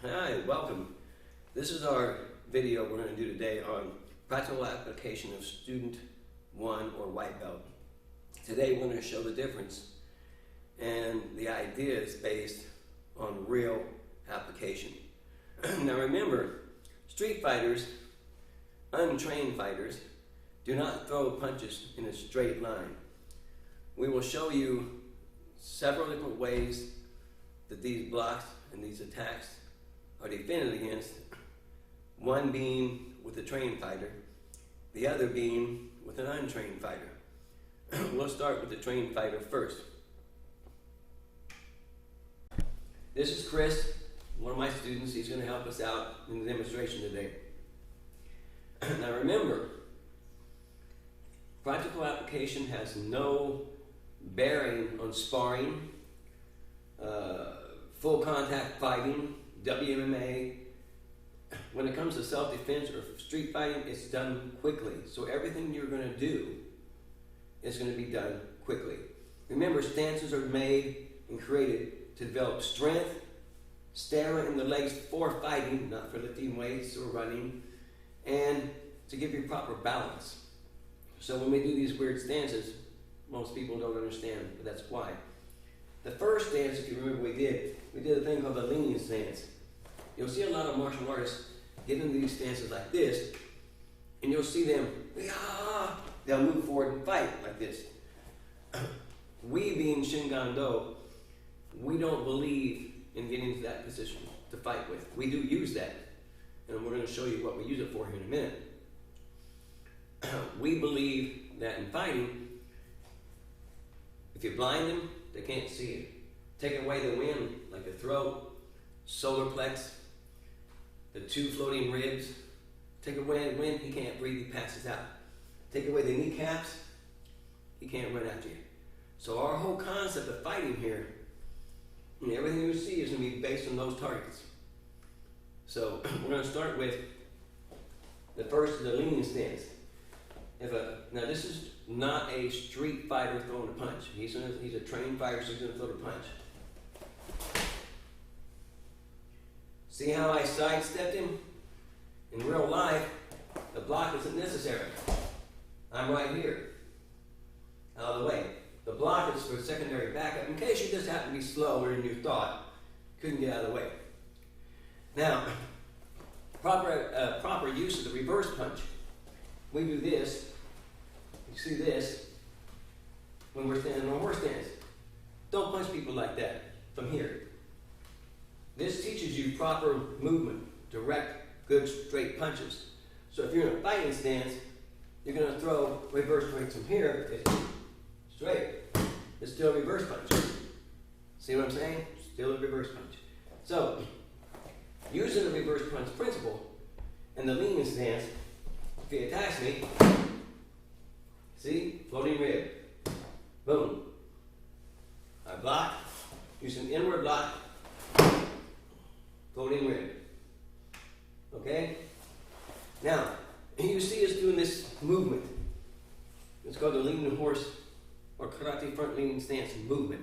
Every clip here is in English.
Hi, welcome. This is our video we're going to do today on practical application of Student 1 or White Belt. Today we're going to show the difference, and the idea is based on real application. Now remember, street fighters, untrained fighters, do not throw punches in a straight line. We will show you several different ways that these blocks and these attacks are defended against, one being with a trained fighter, the other being with an untrained fighter. We'll start with the trained fighter first. This is Chris, one of my students. He's going to help us out in the demonstration today. Now remember, practical application has no bearing on sparring, full contact fighting, WMMA. When it comes to self-defense or street fighting, it's done quickly. So everything you're going to do is going to be done quickly. Remember, stances are made and created to develop strength, stamina in the legs for fighting, not for lifting weights or running, and to give you proper balance. So when we do these weird stances, most people don't understand, but that's why. The first stance, if you remember, we did a thing called the leaning stance. You'll see a lot of martial artists get into these stances like this, and you'll see them, they'll move forward and fight like this. We, being Shin-Gahn-Do, we don't believe in getting into that position to fight with. We do use that, and we're going to show you what we use it for here in a minute. We believe that in fighting, if you blind them, they can't see you. Take away the wind, like the throat, solar plex, the two floating ribs. Take away the wind, he can't breathe, he passes out. Take away the kneecaps, he can't run after you. So our whole concept of fighting here, and everything you see is going to be based on those targets. So we're going to start with the first, the leaning stance. Now this is not a street fighter throwing a punch. He's a trained fighter, so he's going to throw the punch. See how I sidestepped him? In real life, the block isn't necessary. I'm right here, out of the way. The block is for secondary backup in case you just happen to be slower than you thought, couldn't get out of the way. Now, proper use of the reverse punch. We do this. You see this when we're standing on horse stance. Don't punch people like that from here. This teaches you proper movement, direct, good, straight punches. So if you're in a fighting stance, you're going to throw reverse punch from here. It's straight. It's still a reverse punch. See what I'm saying? Still a reverse punch. So, using the reverse punch principle in the leaning stance, if he attacks me, see, floating rib, boom. I block, use an inward block, floating rib. Okay? Now, you see us doing this movement. It's called the leaning horse or karate front leaning stance movement.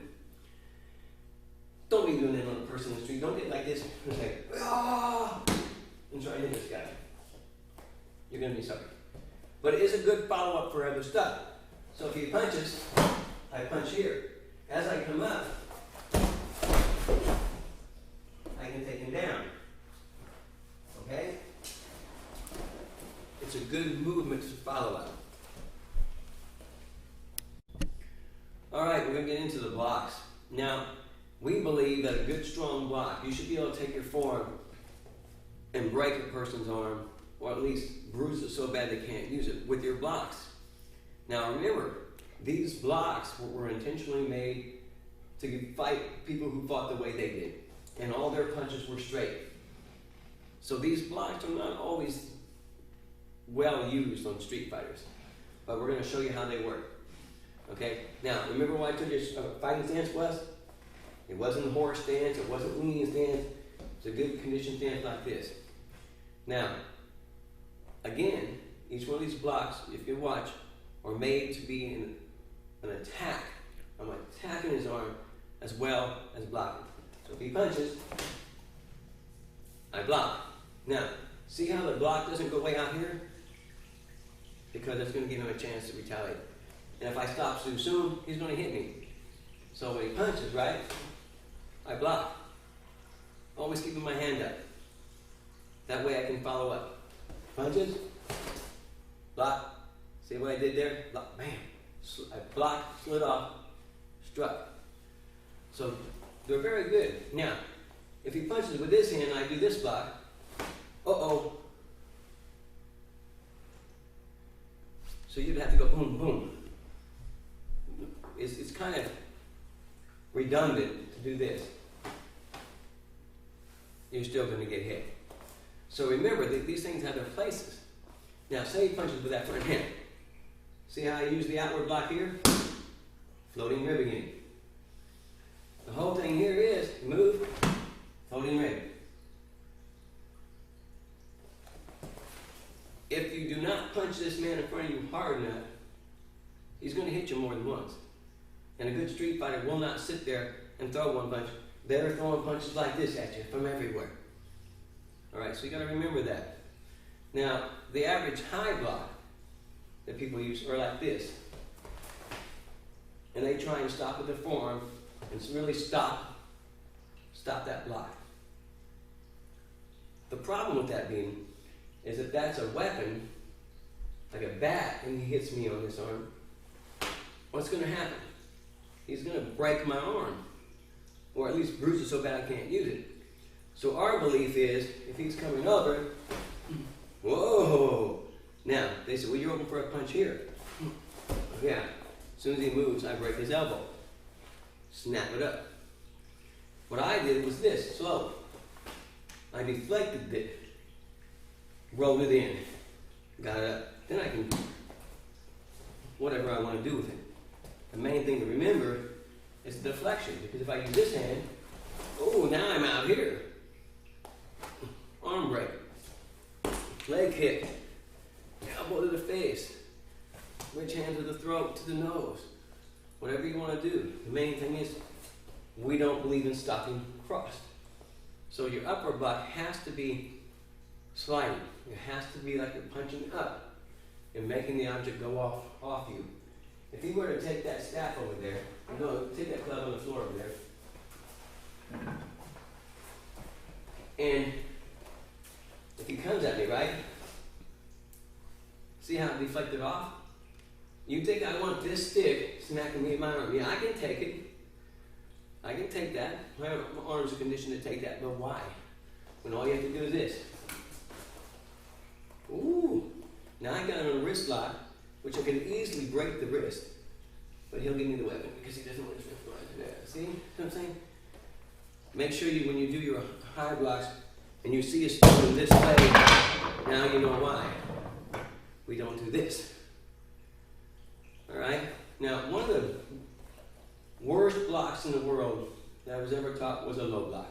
Don't be doing that on a person in the street. Don't get like this and say, and try to hit this guy. You're going to be sorry. But it is a good follow-up for other stuff. So if he punches, I punch here. As I come up, I can take him down. Okay? It's a good movement to follow up. Alright, we're going to get into the blocks. Now, we believe that a good strong block, you should be able to take your forearm and break a person's arm, or at least bruise it so bad they can't use it with your blocks. Now remember, these blocks were intentionally made to fight people who fought the way they did, and all their punches were straight. So these blocks are not always well used on street fighters, but we're going to show you how they work. Okay, now remember what I told you fighting stance was? It wasn't a horse stance, it wasn't leaning stance, it's a good conditioned stance like this. Now, again, each one of these blocks, if you watch, are made to be an attack. I'm attacking his arm as well as blocking. So if he punches, block. Now, see how the block doesn't go way out here? Because it's going to give him a chance to retaliate. And if I stop too soon, he's going to hit me. So when he punches, right, I block. Always keeping my hand up. That way I can follow up. Punches, block. See what I did there? Block, bam. I blocked, slid off, struck. So they're very good. Now, if he punches with this hand, I do this block. Uh-oh. So you'd have to go boom, boom. It's kind of redundant to do this. You're still going to get hit. So remember, these things have their places. Now, say he punches with that front hand. See how I use the outward block here? Floating rib again. The whole thing here is move, floating rib. If you do not punch this man in front of you hard enough, he's going to hit you more than once. And a good street fighter will not sit there and throw one punch. They're throwing punches like this at you from everywhere. Alright, so you got to remember that. Now, the average high block that people use are like this. And they try and stop with their forearm and really stop that block. The problem with that being is that that's a weapon, like a bat, and he hits me on this arm. What's going to happen? He's going to break my arm, or at least bruise it so bad I can't use it. So our belief is, if he's coming over, whoa! Now, they say, well, you're open for a punch here. Yeah. As soon as he moves, I break his elbow. Snap it up. What I did was this, slow. I deflected it, rolled it in, got it up. Then I can, whatever I want to do with it. The main thing to remember is the deflection, because if I use this hand, oh, now I'm out here. Arm break, leg kick, elbow to the face, which hand to the throat, to the nose, whatever you want to do. The main thing is we don't believe in stopping crossed. So your upper block has to be sliding. It has to be like you're punching up and making the object go off you. If he were to take that staff over there, no, take that club on the floor over there, and if he comes at me, right? See how it deflected off? You think I want this stick smacking me in my arm? Yeah, I can take it. I can take that. My arms are conditioned to take that, but why? When all you have to do is this. Ooh. Now I got him on a wrist lock, which I can easily break the wrist, but he'll give me the weapon because he doesn't want to right there. See what I'm saying? Make sure you, when you do your high blocks and you see us doing this way, now you know why. We don't do this. Alright? Now, one of the worst blocks in the world that I was ever taught was a low block.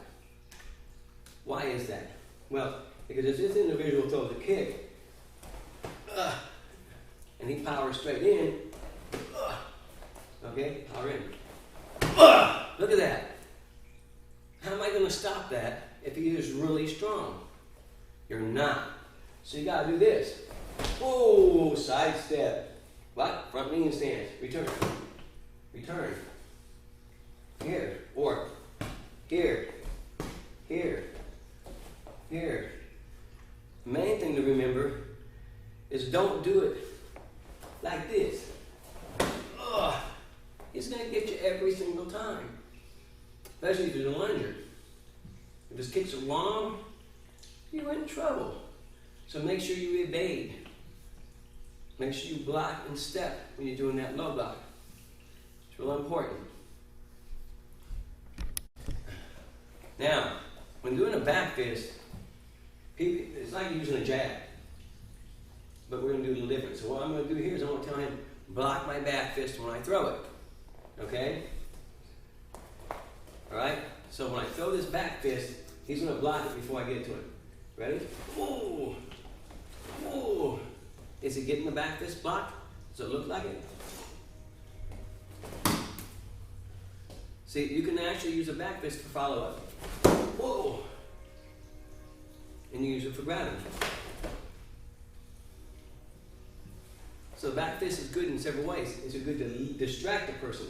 Why is that? Well, because if this individual throws a kick, and he powers straight in, okay, power in. Look at that. How am I going to stop that if he is really strong? You're not. So you got to do this. Oh, side step. What? Front lean stance. Return. Return. Here. Or here. Here. Here. Main thing to remember is don't do it like this. It's going to get you every single time. Especially if you're a lunger. If his kicks are long, you're in trouble. So make sure you evade. Make sure you block and step when you're doing that low block. It's real important. Now, when doing a back fist, it's like using a jab. But we're going to do a little different. So what I'm going to do here is I'm going to tell him, block my back fist when I throw it. Okay? Alright? So when I throw this back fist, he's going to block it before I get to him. Ready? Ooh! Ooh! Is he getting the back fist blocked? Does it look like it? See, you can actually use a back fist for follow-up. Whoa! good for grabbing. So the back fist is good in several ways. It's good to distract the person.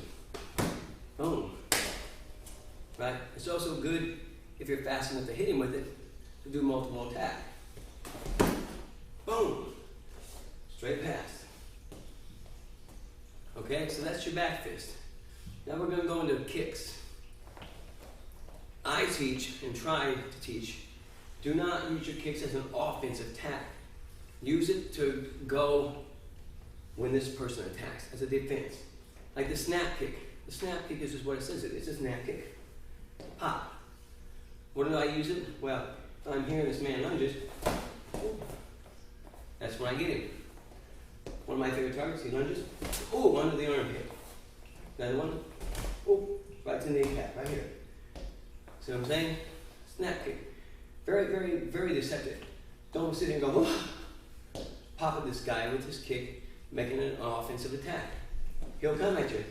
Boom. Right? It's also good if you're fast enough to hit him with it to do multiple attack. Boom. Straight past. Okay, so that's your back fist. Now we're going to go into kicks. I teach and try to teach, do not use your kicks as an offensive attack. Use it to go when this person attacks, as a defense. Like the snap kick. The snap kick is just what it says. It's a snap kick. Pop. What do I use it? Well, if I'm here and this man lunges, that's when I get him. One of my favorite targets, he lunges. Oh, under the armpit. Another one. Oh, right to the kneecap, right here. See what I'm saying? Snap kick. Very, very, very deceptive. Don't sit here and go, oh, pop at this guy with his kick, making an offensive attack. He'll come at you.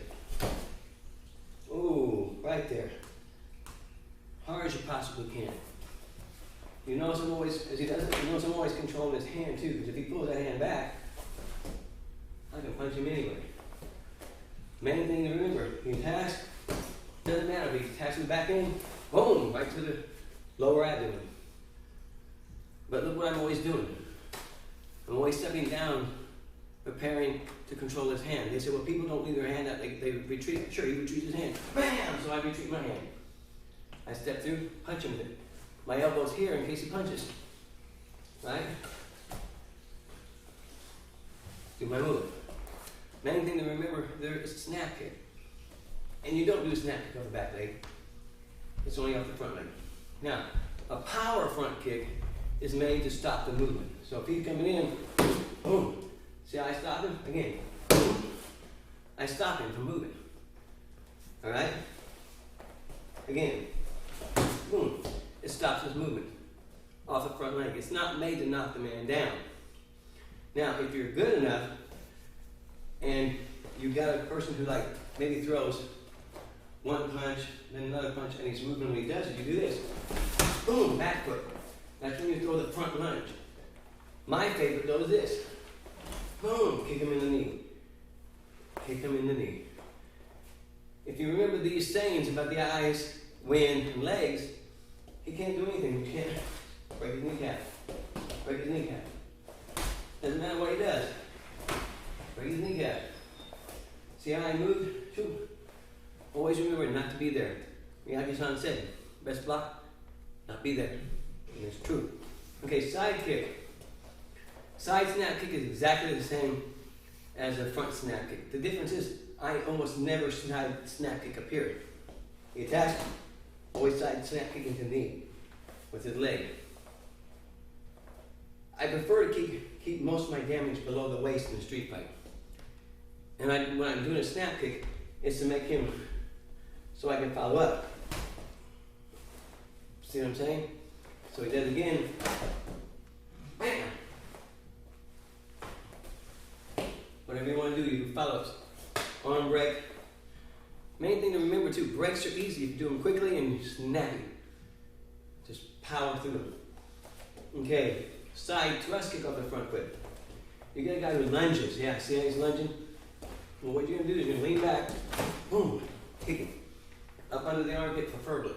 Ooh, right there. Hard as you possibly can. You notice I'm always, as he does it, you notice I'm always controlling his hand too, because if he pulls that hand back, I can punch him anyway. Main thing to remember, he attacks, doesn't matter if he attacks him back in, boom, right to the lower abdomen. But look what I'm always doing. I'm always stepping down, preparing to control his hand. They say, well, people don't leave their hand out, they retreat. Sure, he retreats his hand. Bam! So I retreat my hand. I step through, punch him with it. My elbow's here in case he punches. Right? Do my move. Main thing to remember, there is a snap kick. And you don't do a snap kick off the back leg. It's only off the front leg. Now, a power front kick is made to stop the movement. So if he's coming in, boom. See how I stop him? Again, boom. I stop him from moving. Alright? Again, boom. It stops his movement off the front leg. It's not made to knock the man down. Now, if you're good enough and you've got a person who like maybe throws one punch, then another punch, and he's moving when he does it, you do this. Boom, back foot. That's when you throw the front lunge. My favorite though is this. Boom, kick him in the knee. Kick him in the knee. If you remember these sayings about the eyes, wind, and legs, he can't do anything. He can't break his kneecap. Break his kneecap. Doesn't matter what he does. Break his kneecap. See how I move? Shoot. Always remember not to be there. Miyagi-san said, best block, not be there. And it's true. Okay, side kick. Side snap kick is exactly the same as a front snap kick. The difference is I almost never side snap kick a period. He attacks, always side snap kick into the knee with his leg. I prefer to keep most of my damage below the waist in a street fight. And when I'm doing a snap kick, it's to make him so I can follow up. See what I'm saying? So he does it again. Bam! Whatever you want to do, you do follow-ups. Arm break. Main thing to remember too, breaks are easy if you do them quickly and snappy. Just power through them. Okay, side thrust kick off the front foot. You get a guy who lunges. Yeah, see how he's lunging? Well, what you're going to do is you're going to lean back, boom, kick him. Up under the armpit preferably.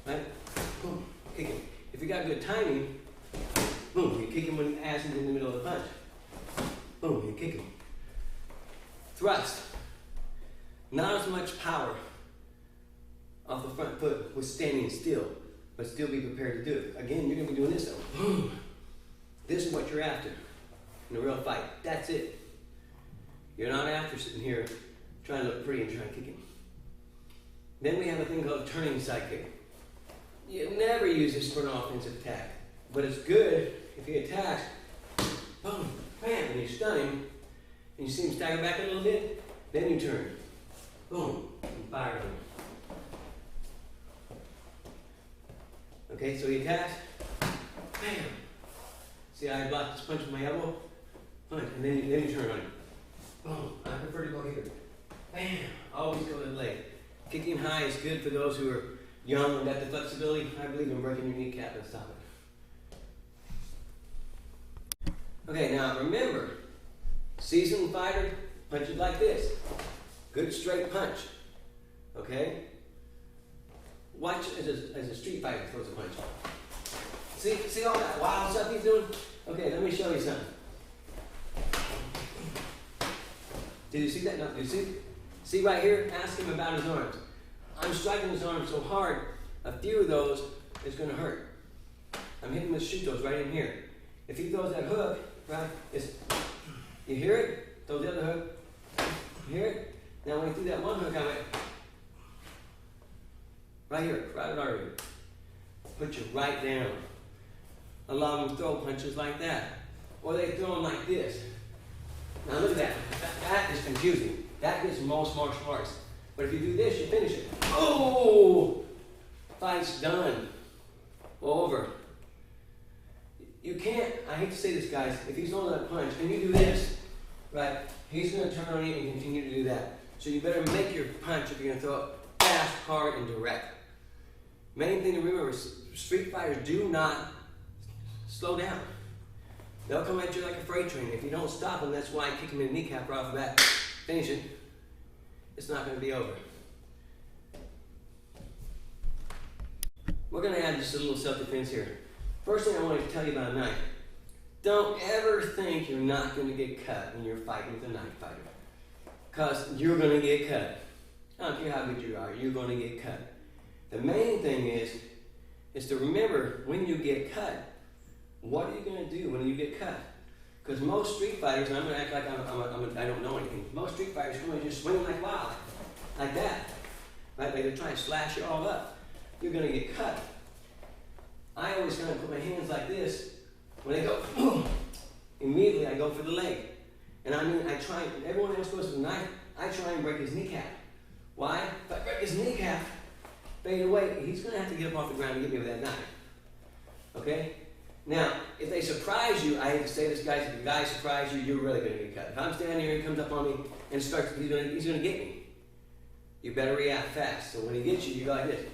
Right? Boom, kick him. If you got good timing, boom, you kick him when the ass is in the middle of the punch. Boom, you kick him. Thrust. Not as much power off the front foot with standing still, but still be prepared to do it. Again, you're going to be doing this though. Boom. This is what you're after in a real fight. That's it. You're not after sitting here trying to look pretty and trying to kick him. Then we have a thing called a turning side kick. You never use this for an offensive attack, but it's good if he attacks, boom, bam, and you stun him, and you see him stagger back a little bit, then you turn, boom, and fire him. Okay, so he attacks, bam. See how I blocked this punch with my elbow? Punch, and then you turn on him. Boom, I prefer to go here. Bam, always go to the leg. Kicking high is good for those who are young and got the flexibility. I believe in breaking your kneecap and stop it. Okay, now remember, seasoned fighter punches like this. Good straight punch. Okay? Watch as a street fighter throws a punch. See all that wild stuff he's doing? Okay, let me show you something. Did you see that? No, did you see? See right here? Ask him about his arms. I'm striking his arms so hard, a few of those is going to hurt. I'm hitting with shoot those right in here. If he throws that hook, right, you hear it? Throw the other hook. You hear it? Now when he threw that one hook, I went right here, right artery. Put you right down. A lot of them throw punches like that. Or they throw them like this. Now look at that. That is confusing. That gets most martial arts. But if you do this, you finish it. Oh! Fight's done. Over. You can't, I hate to say this, guys, if he's throwing that punch and you do this, right, he's going to turn on you and continue to do that. So you better make your punch if you're going to throw it fast, hard, and direct. Main thing to remember is street fighters do not slow down. They'll come at you like a freight train. If you don't stop them, that's why I kick them in the kneecap right off the bat. Finish it. It's not going to be over. We're going to add just a little self-defense here. First thing I want to tell you about a knife. Don't ever think you're not going to get cut when you're fighting with a knife fighter. Because you're going to get cut. I don't care how good you are, you're going to get cut. The main thing is to remember when you get cut, what are you going to do when you get cut? Because most street fighters, and I'm going to act like I don't know anything, most street fighters come and just swing like wild, like that. Right? They're trying to slash you all up. You're going to get cut. I always kind of put my hands like this. When they go, immediately I go for the leg. And I mean, I try, everyone else goes for the knife, I try and break his kneecap. Why? If I break his kneecap, fade away, he's going to have to get up off the ground and get me with that knife. Okay? Now, if they surprise you, I hate to say this, guys, if a guy surprises you, you're really going to get cut. If I'm standing here and he comes up on me and starts, he's going to get me. You better react fast. So when he gets you, you go like this.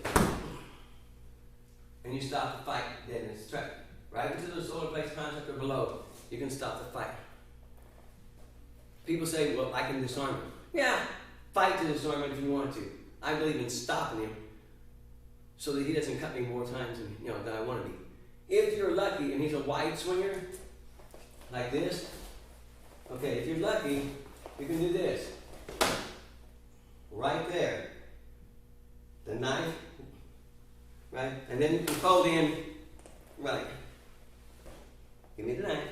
And you stop the fight dead in its track. Right into the solar plexus contact or below, you can stop the fight. People say, well, I can disarm him. Yeah, fight to disarm him if you want to. I believe in stopping him so that he doesn't cut me more times than I want to be. If you're lucky and he's a wide swinger, like this, okay, if you're lucky, you can do this. Right there. The knife, right? And then you can fold in, right. Give me the knife.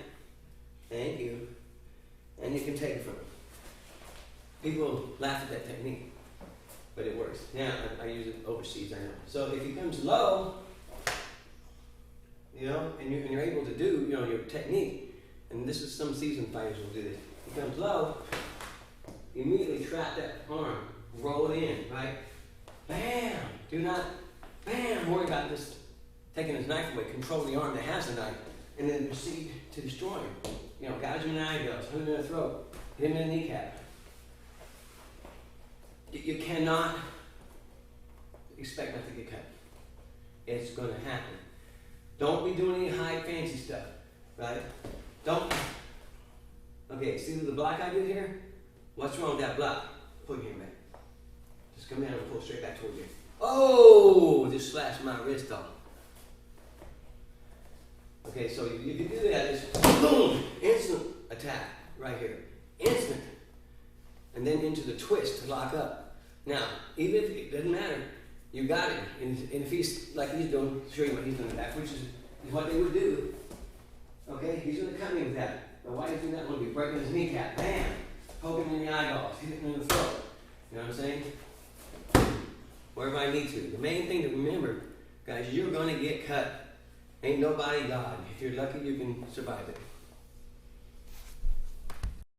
Thank you. And you can take it from him. People laugh at that technique, but it works. Now, I use it overseas, I know. So if he comes low, and you're able to do, your technique, and this is some seasoned fighters will do this. He comes low, immediately trap that arm, roll it in, right? Bam! Do not, bam, worry about this, taking his knife away, control the arm that has the knife, and then proceed to destroy him. Gouge him in the eyebrows, hit him in the throat, hit him in the kneecap. You cannot expect not to get cut. It's going to happen. Don't be doing any high fancy stuff, right? Don't. Okay, see the block I did here? What's wrong with that block? Pull your hand back. Just come down and pull straight back toward you. Oh, just slashed my wrist off. Okay, so if you do that, it's boom, instant attack right here. Instant. And then into the twist to lock up. Now, even if it doesn't matter, you got it. And if he's like he's doing, show you what he's doing in the back, which is what they would do. Okay, he's going to cut me with that. But why is he not going to be breaking his kneecap? Bam! Poke him in the eyeballs, hit him in the throat. You know what I'm saying? Wherever I need to. The main thing to remember, guys, you're going to get cut. Ain't nobody God. If you're lucky, you can survive it.